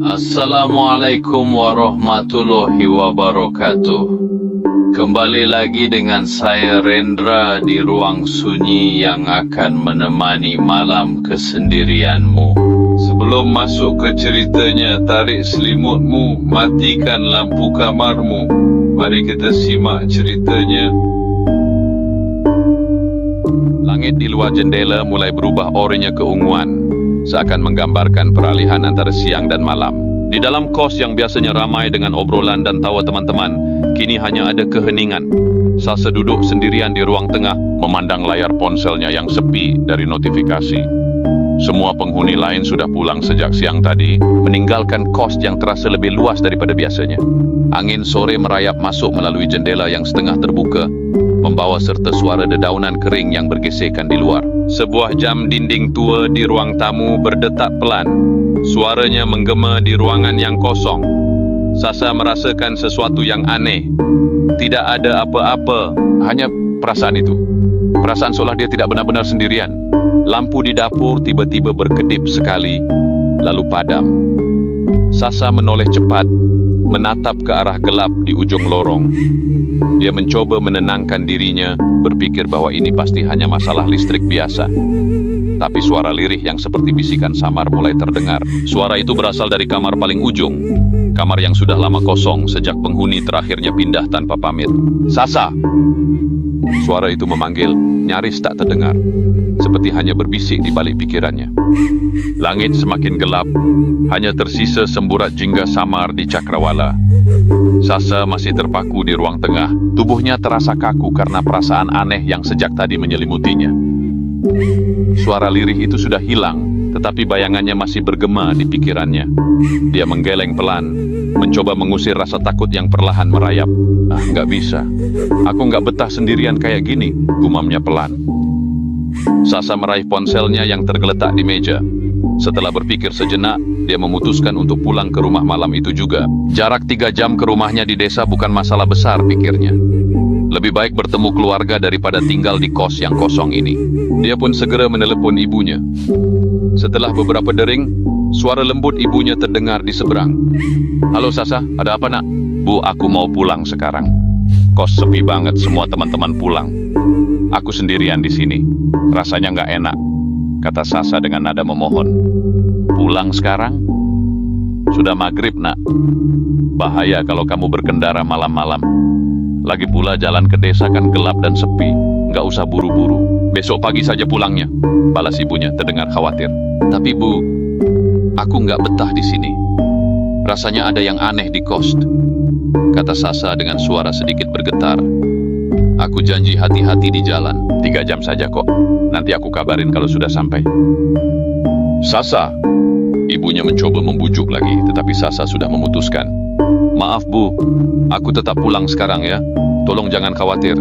Assalamualaikum warahmatullahi wabarakatuh. Kembali lagi dengan saya Rendra di ruang sunyi yang akan menemani malam kesendirianmu. Sebelum masuk ke ceritanya, tarik selimutmu, matikan lampu kamarmu. Mari kita simak ceritanya. Langit di luar jendela mulai berubah oranye keunguan, seakan menggambarkan peralihan antara siang dan malam. Di dalam kos yang biasanya ramai dengan obrolan dan tawa teman-teman, kini hanya ada keheningan. Sasa duduk sendirian di ruang tengah, memandang layar ponselnya yang sepi dari notifikasi. Semua penghuni lain sudah pulang sejak siang tadi, meninggalkan kos yang terasa lebih luas daripada biasanya. Angin sore merayap masuk melalui jendela yang setengah terbuka, membawa serta suara dedaunan kering yang bergesekan di luar. Sebuah jam dinding tua di ruang tamu berdetak pelan. Suaranya menggema di ruangan yang kosong. Sasa merasakan sesuatu yang aneh. Tidak ada apa-apa, hanya perasaan itu. Perasaan seolah dia tidak benar-benar sendirian. Lampu di dapur tiba-tiba berkedip sekali, lalu padam. Sasa menoleh cepat, menatap ke arah gelap di ujung lorong. Dia mencoba menenangkan dirinya, berpikir bahwa ini pasti hanya masalah listrik biasa. Tapi suara lirih yang seperti bisikan samar mulai terdengar. Suara itu berasal dari kamar paling ujung, kamar yang sudah lama kosong sejak penghuni terakhirnya pindah tanpa pamit. Sasa! Suara itu memanggil, nyaris tak terdengar, seperti hanya berbisik di balik pikirannya. Langit semakin gelap, hanya tersisa semburat jingga samar di cakrawala. Sasa masih terpaku di ruang tengah, tubuhnya terasa kaku karena perasaan aneh yang sejak tadi menyelimutinya. Suara lirih itu sudah hilang, tetapi bayangannya masih bergema di pikirannya. Dia menggeleng pelan, mencoba mengusir rasa takut yang perlahan merayap. Nggak bisa. Aku nggak betah sendirian kayak gini, gumamnya pelan. Sasa meraih ponselnya yang tergeletak di meja. Setelah berpikir sejenak, dia memutuskan untuk pulang ke rumah malam itu juga. Jarak 3 jam ke rumahnya di desa bukan masalah besar, pikirnya. Lebih baik bertemu keluarga daripada tinggal di kos yang kosong ini. Dia pun segera menelepon ibunya. Setelah beberapa dering, suara lembut ibunya terdengar di seberang. Halo Sasa, ada apa nak? Bu, aku mau pulang sekarang. Kos sepi banget, semua teman-teman pulang. Aku sendirian di sini. Rasanya nggak enak, kata Sasa dengan nada memohon. Pulang sekarang? Sudah maghrib nak. Bahaya kalau kamu berkendara malam-malam. Lagi pula jalan ke desa kan gelap dan sepi. Nggak usah buru-buru. Besok pagi saja pulangnya, balas ibunya terdengar khawatir. Tapi Bu, aku nggak betah di sini. Rasanya ada yang aneh di kos, kata Sasa dengan suara sedikit bergetar. Aku janji hati-hati di jalan. 3 jam saja kok. Nanti aku kabarin kalau sudah sampai. Sasa, ibunya mencoba membujuk lagi, tetapi Sasa sudah memutuskan. Maaf Bu, aku tetap pulang sekarang ya. Tolong jangan khawatir.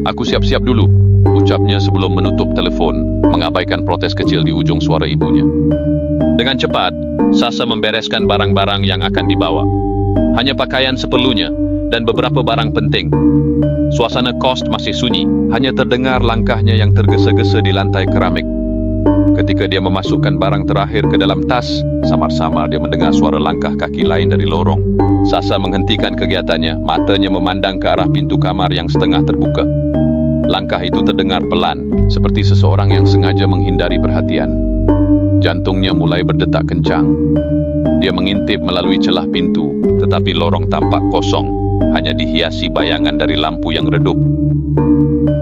Aku siap-siap dulu, ucapnya sebelum menutup telepon, mengabaikan protes kecil di ujung suara ibunya. Dengan cepat, Sasa membereskan barang-barang yang akan dibawa. Hanya pakaian seperlunya dan beberapa barang penting. Suasana kos masih sunyi, hanya terdengar langkahnya yang tergesa-gesa di lantai keramik. Ketika dia memasukkan barang terakhir ke dalam tas, samar-samar dia mendengar suara langkah kaki lain dari lorong. Sasa menghentikan kegiatannya, matanya memandang ke arah pintu kamar yang setengah terbuka. Langkah itu terdengar pelan, seperti seseorang yang sengaja menghindari perhatian. Jantungnya mulai berdetak kencang. Dia mengintip melalui celah pintu, tetapi lorong tampak kosong, hanya dihiasi bayangan dari lampu yang redup.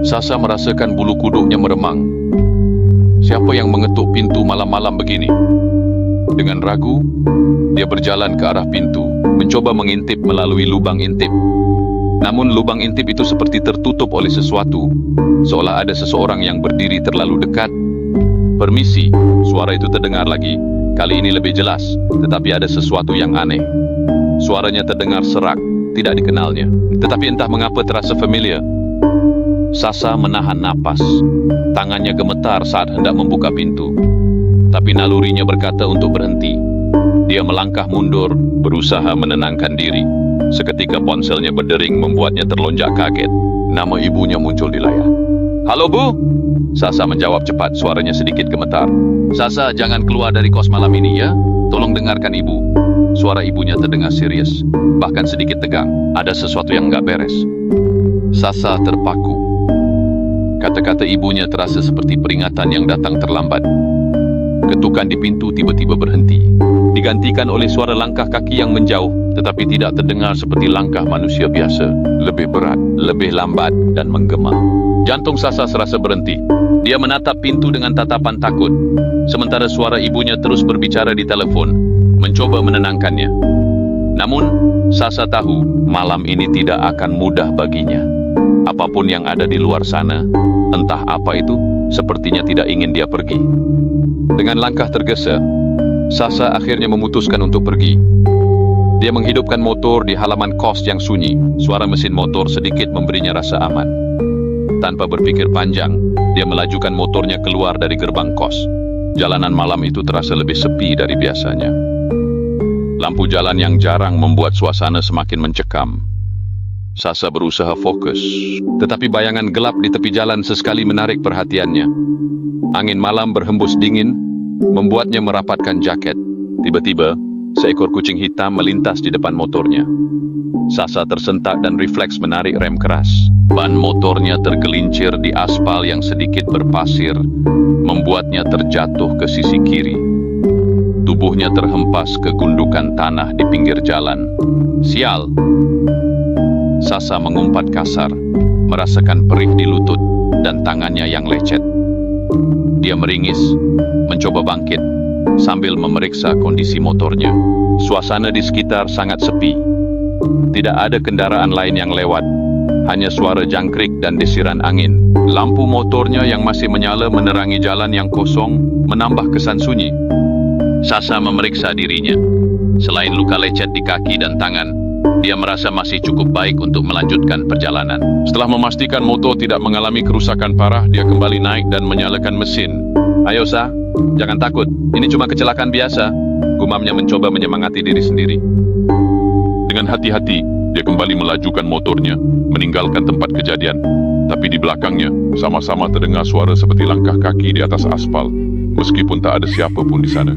Sasa merasakan bulu kuduknya meremang. Siapa yang mengetuk pintu malam-malam begini? Dengan ragu, dia berjalan ke arah pintu, mencoba mengintip melalui lubang intip. Namun lubang intip itu seperti tertutup oleh sesuatu, seolah ada seseorang yang berdiri terlalu dekat. Permisi, suara itu terdengar lagi. Kali ini lebih jelas, tetapi ada sesuatu yang aneh. Suaranya terdengar serak, tidak dikenalnya, tetapi entah mengapa terasa familiar. Sasa menahan napas. Tangannya gemetar saat hendak membuka pintu. Tapi nalurinya berkata untuk berhenti. Dia melangkah mundur, berusaha menenangkan diri. Seketika ponselnya berdering membuatnya terlonjak kaget. Nama ibunya muncul di layar. Halo Bu, Sasa menjawab cepat, suaranya sedikit gemetar. Sasa, jangan keluar dari kos malam ini ya. Tolong dengarkan ibu. Suara ibunya terdengar serius, bahkan sedikit tegang. Ada sesuatu yang nggak beres. Sasa terpaku. Kata-kata ibunya terasa seperti peringatan yang datang terlambat. Ketukan di pintu tiba-tiba berhenti, digantikan oleh suara langkah kaki yang menjauh, tetapi tidak terdengar seperti langkah manusia biasa. Lebih berat, lebih lambat, dan menggema. Jantung Sasa serasa berhenti. Dia menatap pintu dengan tatapan takut, sementara suara ibunya terus berbicara di telepon, mencoba menenangkannya. Namun, Sasa tahu malam ini tidak akan mudah baginya. Apapun yang ada di luar sana, entah apa itu, sepertinya tidak ingin dia pergi. Dengan langkah tergesa, Sasa akhirnya memutuskan untuk pergi. Dia menghidupkan motor di halaman kos yang sunyi. Suara mesin motor sedikit memberinya rasa aman. Tanpa berpikir panjang, dia melajukan motornya keluar dari gerbang kos. Jalanan malam itu terasa lebih sepi dari biasanya. Lampu jalan yang jarang membuat suasana semakin mencekam. Sasa berusaha fokus, tetapi bayangan gelap di tepi jalan sesekali menarik perhatiannya. Angin malam berhembus dingin, membuatnya merapatkan jaket. Tiba-tiba, seekor kucing hitam melintas di depan motornya. Sasa tersentak dan refleks menarik rem keras. Ban motornya tergelincir di aspal yang sedikit berpasir, membuatnya terjatuh ke sisi kiri. Tubuhnya terhempas ke gundukan tanah di pinggir jalan. Sial! Sasa mengumpat kasar, merasakan perih di lutut dan tangannya yang lecet. Dia meringis, mencoba bangkit, sambil memeriksa kondisi motornya. Suasana di sekitar sangat sepi. Tidak ada kendaraan lain yang lewat, hanya suara jangkrik dan desiran angin. Lampu motornya yang masih menyala menerangi jalan yang kosong, menambah kesan sunyi. Sasa memeriksa dirinya. Selain luka lecet di kaki dan tangan, dia merasa masih cukup baik untuk melanjutkan perjalanan. Setelah memastikan motor tidak mengalami kerusakan parah, dia kembali naik dan menyalakan mesin. Ayo Sa, jangan takut, ini cuma kecelakaan biasa, gumamnya mencoba menyemangati diri sendiri. Dengan hati-hati, dia kembali melajukan motornya, meninggalkan tempat kejadian. Tapi di belakangnya, sama-sama terdengar suara seperti langkah kaki di atas aspal. Meskipun tak ada siapa pun di sana.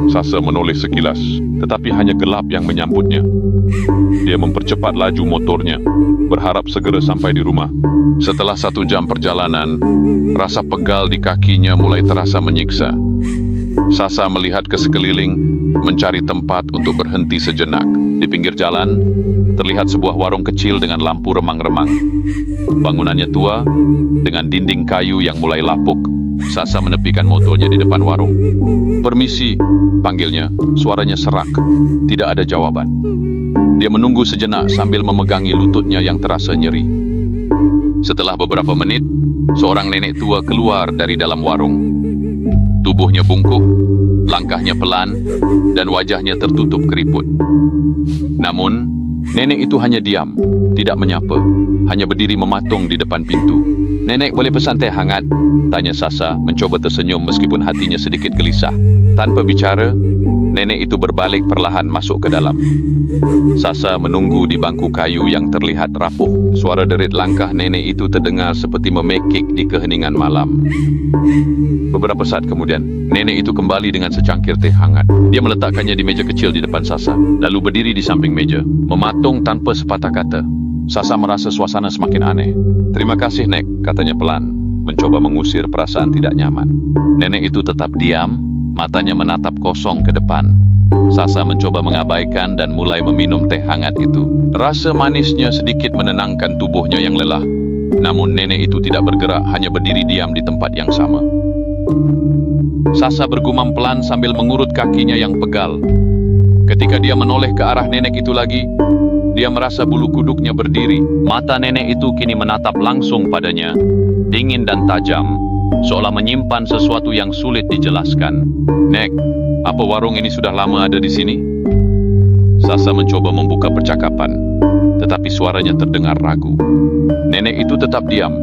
Sasa menoleh sekilas, tetapi hanya gelap yang menyambutnya. Dia mempercepat laju motornya, berharap segera sampai di rumah. Setelah 1 jam perjalanan, rasa pegal di kakinya mulai terasa menyiksa. Sasa melihat ke sekeliling, mencari tempat untuk berhenti sejenak. Di pinggir jalan, terlihat sebuah warung kecil dengan lampu remang-remang. Bangunannya tua, dengan dinding kayu yang mulai lapuk. Sasa menepikan motornya di depan warung. "Permisi," panggilnya, suaranya serak. Tidak ada jawaban. Dia menunggu sejenak sambil memegangi lututnya yang terasa nyeri. Setelah beberapa menit, seorang nenek tua keluar dari dalam warung. Tubuhnya bungkuk, langkahnya pelan, dan wajahnya tertutup keriput. Namun, nenek itu hanya diam, tidak menyapa, hanya berdiri mematung di depan pintu. "Nenek, boleh pesan teh hangat?" tanya Sasa, mencoba tersenyum meskipun hatinya sedikit gelisah. Tanpa bicara, nenek itu berbalik perlahan masuk ke dalam. Sasa menunggu di bangku kayu yang terlihat rapuh. Suara derit langkah nenek itu terdengar seperti memekik di keheningan malam. Beberapa saat kemudian, nenek itu kembali dengan secangkir teh hangat. Dia meletakkannya di meja kecil di depan Sasa, lalu berdiri di samping meja, mematung tanpa sepatah kata. Sasa merasa suasana semakin aneh. "Terima kasih, Nek," katanya pelan, mencoba mengusir perasaan tidak nyaman. Nenek itu tetap diam, matanya menatap kosong ke depan. Sasa mencoba mengabaikan dan mulai meminum teh hangat itu. Rasa manisnya sedikit menenangkan tubuhnya yang lelah. Namun nenek itu tidak bergerak, hanya berdiri diam di tempat yang sama. Sasa bergumam pelan sambil mengurut kakinya yang pegal. Ketika dia menoleh ke arah nenek itu lagi, dia merasa bulu kuduknya berdiri. Mata nenek itu kini menatap langsung padanya, dingin dan tajam, seolah menyimpan sesuatu yang sulit dijelaskan. "Nek, apa warung ini sudah lama ada di sini?" Sasa mencoba membuka percakapan, tetapi suaranya terdengar ragu. Nenek itu tetap diam.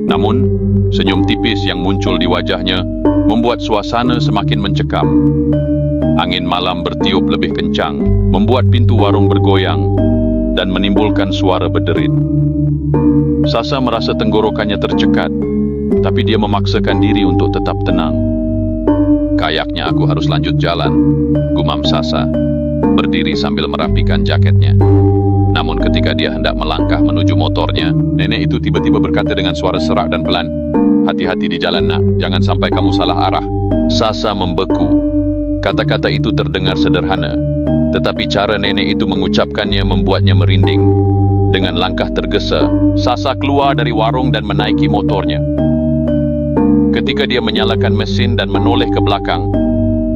Namun, senyum tipis yang muncul di wajahnya membuat suasana semakin mencekam. Angin malam bertiup lebih kencang, membuat pintu warung bergoyang, dan menimbulkan suara berderit. Sasa merasa tenggorokannya tercekat, tapi dia memaksakan diri untuk tetap tenang. Kayaknya aku harus lanjut jalan, gumam Sasa, berdiri sambil merapikan jaketnya. Namun ketika dia hendak melangkah menuju motornya, nenek itu tiba-tiba berkata dengan suara serak dan pelan, "Hati-hati di jalan, nak, jangan sampai kamu salah arah." Sasa membeku. Kata-kata itu terdengar sederhana, tetapi cara nenek itu mengucapkannya membuatnya merinding. Dengan langkah tergesa, Sasa keluar dari warung dan menaiki motornya. Ketika dia menyalakan mesin dan menoleh ke belakang,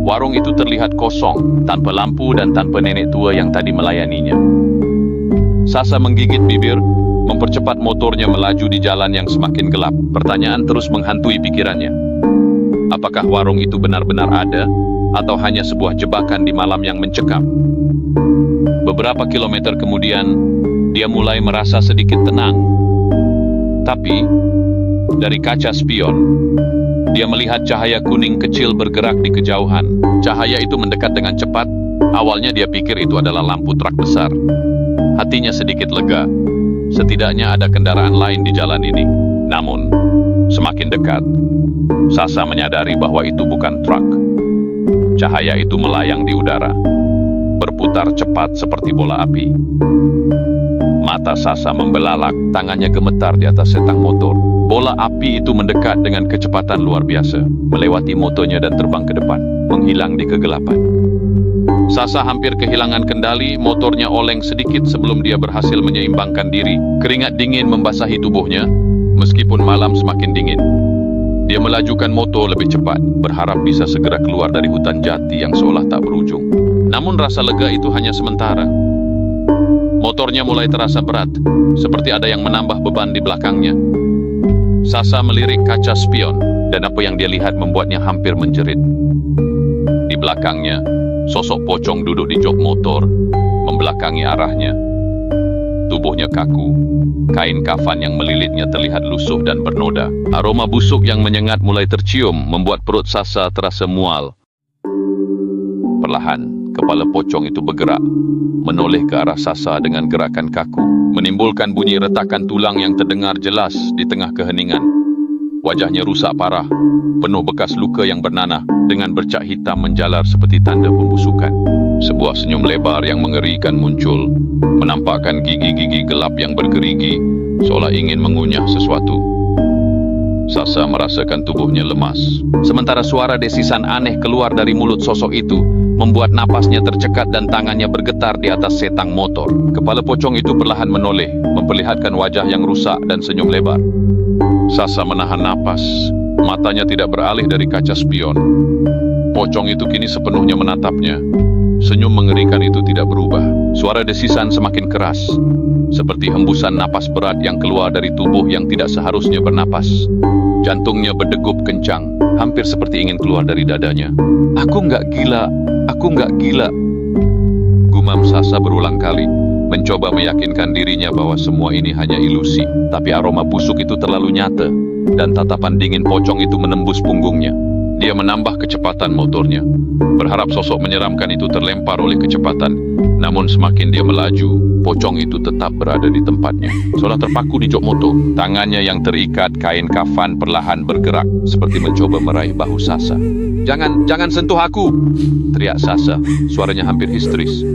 warung itu terlihat kosong, tanpa lampu dan tanpa nenek tua yang tadi melayaninya. Sasa menggigit bibir, mempercepat motornya melaju di jalan yang semakin gelap. Pertanyaan terus menghantui pikirannya. Apakah warung itu benar-benar ada, atau hanya sebuah jebakan di malam yang mencekam? Beberapa kilometer kemudian, dia mulai merasa sedikit tenang. Tapi, dari kaca spion, dia melihat cahaya kuning kecil bergerak di kejauhan. Cahaya itu mendekat dengan cepat. Awalnya dia pikir itu adalah lampu truk besar. Hatinya sedikit lega. Setidaknya ada kendaraan lain di jalan ini. Namun, semakin dekat, Sasa menyadari bahwa itu bukan truk. Cahaya itu melayang di udara, berputar cepat seperti bola api. Mata Sasa membelalak, tangannya gemetar di atas setang motor. Bola api itu mendekat dengan kecepatan luar biasa, melewati motornya dan terbang ke depan, menghilang di kegelapan. Sasa hampir kehilangan kendali, motornya oleng sedikit sebelum dia berhasil menyeimbangkan diri. Keringat dingin membasahi tubuhnya, meskipun malam semakin dingin. Dia melajukan motor lebih cepat, berharap bisa segera keluar dari hutan jati yang seolah tak berujung. Namun rasa lega itu hanya sementara. Motornya mulai terasa berat, seperti ada yang menambah beban di belakangnya. Sasa melirik kaca spion, dan apa yang dia lihat membuatnya hampir menjerit. Di belakangnya, sosok pocong duduk di jok motor, membelakangi arahnya. Tubuhnya kaku, kain kafan yang melilitnya terlihat lusuh dan bernoda. Aroma busuk yang menyengat mulai tercium, membuat perut Sasa terasa mual. Perlahan, kepala pocong itu bergerak, menoleh ke arah Sasa dengan gerakan kaku, menimbulkan bunyi retakan tulang yang terdengar jelas di tengah keheningan. Wajahnya rusak parah, penuh bekas luka yang bernanah, dengan bercak hitam menjalar seperti tanda pembusukan. Sebuah senyum lebar yang mengerikan muncul, menampakkan gigi-gigi gelap yang bergerigi, seolah ingin mengunyah sesuatu. Sasa merasakan tubuhnya lemas. Sementara suara desisan aneh keluar dari mulut sosok itu, membuat napasnya tercekat dan tangannya bergetar di atas setang motor. Kepala pocong itu perlahan menoleh, memperlihatkan wajah yang rusak dan senyum lebar. Sasa menahan napas, matanya tidak beralih dari kaca spion. Pocong itu kini sepenuhnya menatapnya. Senyum mengerikan itu tidak berubah. Suara desisan semakin keras, seperti hembusan napas berat yang keluar dari tubuh yang tidak seharusnya bernapas. Jantungnya berdegup kencang, hampir seperti ingin keluar dari dadanya. Aku nggak gila, aku nggak gila. Gumam Sasa berulang kali, mencoba meyakinkan dirinya bahwa semua ini hanya ilusi. Tapi aroma busuk itu terlalu nyata, dan tatapan dingin pocong itu menembus punggungnya. Dia menambah kecepatan motornya, berharap sosok menyeramkan itu terlempar oleh kecepatan. Namun semakin dia melaju, pocong itu tetap berada di tempatnya, seolah terpaku di jok motor. Tangannya yang terikat kain kafan perlahan bergerak, seperti mencoba meraih bahu Sasa. Jangan sentuh aku!" teriak Sasa, suaranya hampir histeris.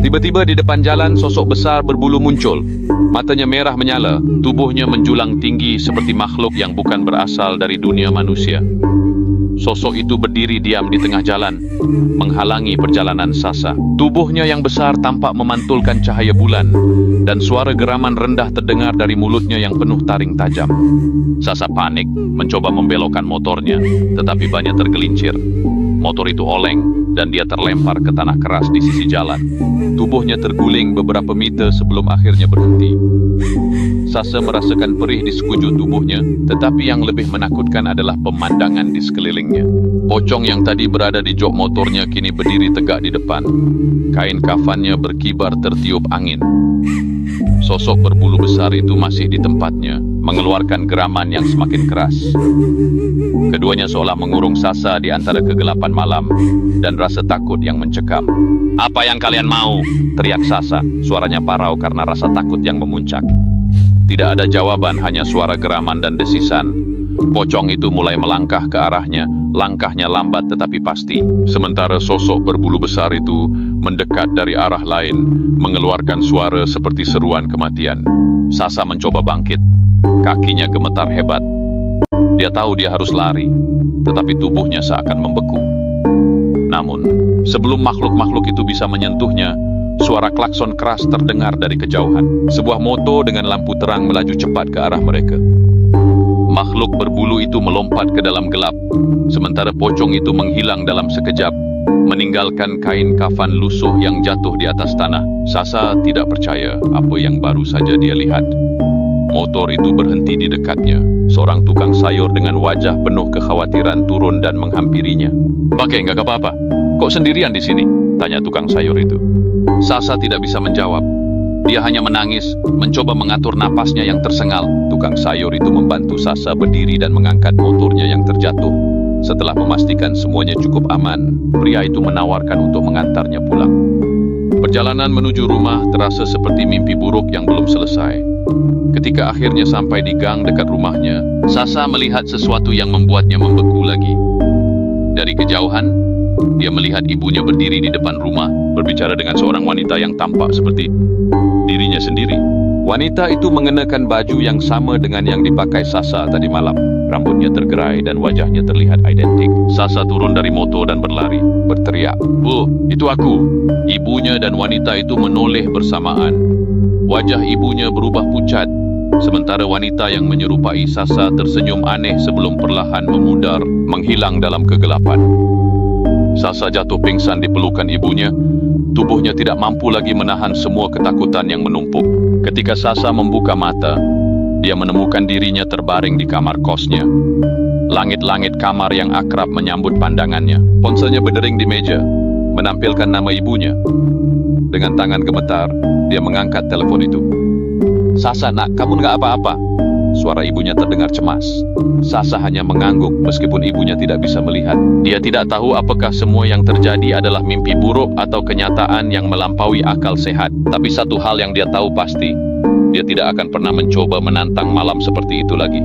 Tiba-tiba di depan jalan, sosok besar berbulu muncul. Matanya merah menyala, tubuhnya menjulang tinggi seperti makhluk yang bukan berasal dari dunia manusia. Sosok itu berdiri diam di tengah jalan, menghalangi perjalanan Sasa. Tubuhnya yang besar tampak memantulkan cahaya bulan, dan suara geraman rendah terdengar dari mulutnya yang penuh taring tajam. Sasa panik, mencoba membelokkan motornya, tetapi bannya tergelincir. Motor itu oleng, dan dia terlempar ke tanah keras di sisi jalan. Tubuhnya terguling beberapa meter sebelum akhirnya berhenti. Sasa merasakan perih di sekujur tubuhnya, tetapi yang lebih menakutkan adalah pemandangan di sekelilingnya. Pocong yang tadi berada di jok motornya kini berdiri tegak di depan. Kain kafannya berkibar tertiup angin. Sosok berbulu besar itu masih di tempatnya, mengeluarkan geraman yang semakin keras. Keduanya seolah mengurung Sasa di antara kegelapan malam dan rasa takut yang mencekam. "Apa yang kalian mau?" teriak Sasa, suaranya parau karena rasa takut yang memuncak. Tidak ada jawaban, hanya suara geraman dan desisan. Pocong itu mulai melangkah ke arahnya, langkahnya lambat tetapi pasti. Sementara sosok berbulu besar itu mendekat dari arah lain, mengeluarkan suara seperti seruan kematian. Sasa mencoba bangkit. Kakinya gemetar hebat. Dia tahu dia harus lari, tetapi tubuhnya seakan membeku. Namun, sebelum makhluk-makhluk itu bisa menyentuhnya, suara klakson keras terdengar dari kejauhan. Sebuah motor dengan lampu terang melaju cepat ke arah mereka. Makhluk berbulu itu melompat ke dalam gelap, sementara pocong itu menghilang dalam sekejap, meninggalkan kain kafan lusuh yang jatuh di atas tanah. Sasa tidak percaya apa yang baru saja dia lihat. Motor itu berhenti di dekatnya. Seorang tukang sayur dengan wajah penuh kekhawatiran turun dan menghampirinya. "Pakai, nggak apa-apa. Kok sendirian di sini?" tanya tukang sayur itu. Sasa tidak bisa menjawab. Dia hanya menangis, mencoba mengatur napasnya yang tersengal. Tukang sayur itu membantu Sasa berdiri dan mengangkat motornya yang terjatuh. Setelah memastikan semuanya cukup aman, pria itu menawarkan untuk mengantarnya pulang. Perjalanan menuju rumah terasa seperti mimpi buruk yang belum selesai. Ketika akhirnya sampai di gang dekat rumahnya, Sasa melihat sesuatu yang membuatnya membeku lagi. Dari kejauhan, dia melihat ibunya berdiri di depan rumah, berbicara dengan seorang wanita yang tampak seperti dirinya sendiri. Wanita itu mengenakan baju yang sama dengan yang dipakai Sasa tadi malam. Rambutnya tergerai dan wajahnya terlihat identik. Sasa turun dari motor dan berlari, berteriak, "Bu, itu aku." Ibunya dan wanita itu menoleh bersamaan. Wajah ibunya berubah pucat, sementara wanita yang menyerupai Sasa tersenyum aneh sebelum perlahan memudar, menghilang dalam kegelapan. Sasa jatuh pingsan di pelukan ibunya. Tubuhnya tidak mampu lagi menahan semua ketakutan yang menumpuk. Ketika Sasa membuka mata, dia menemukan dirinya terbaring di kamar kosnya. Langit-langit kamar yang akrab menyambut pandangannya. Ponselnya berdering di meja, menampilkan nama ibunya. Dengan tangan gemetar, dia mengangkat telepon itu. "Sasa, nak, kamu nggak apa-apa?" Suara ibunya terdengar cemas. Sasa hanya mengangguk meskipun ibunya tidak bisa melihat. Dia tidak tahu apakah semua yang terjadi adalah mimpi buruk atau kenyataan yang melampaui akal sehat. Tapi satu hal yang dia tahu pasti, dia tidak akan pernah mencoba menantang malam seperti itu lagi.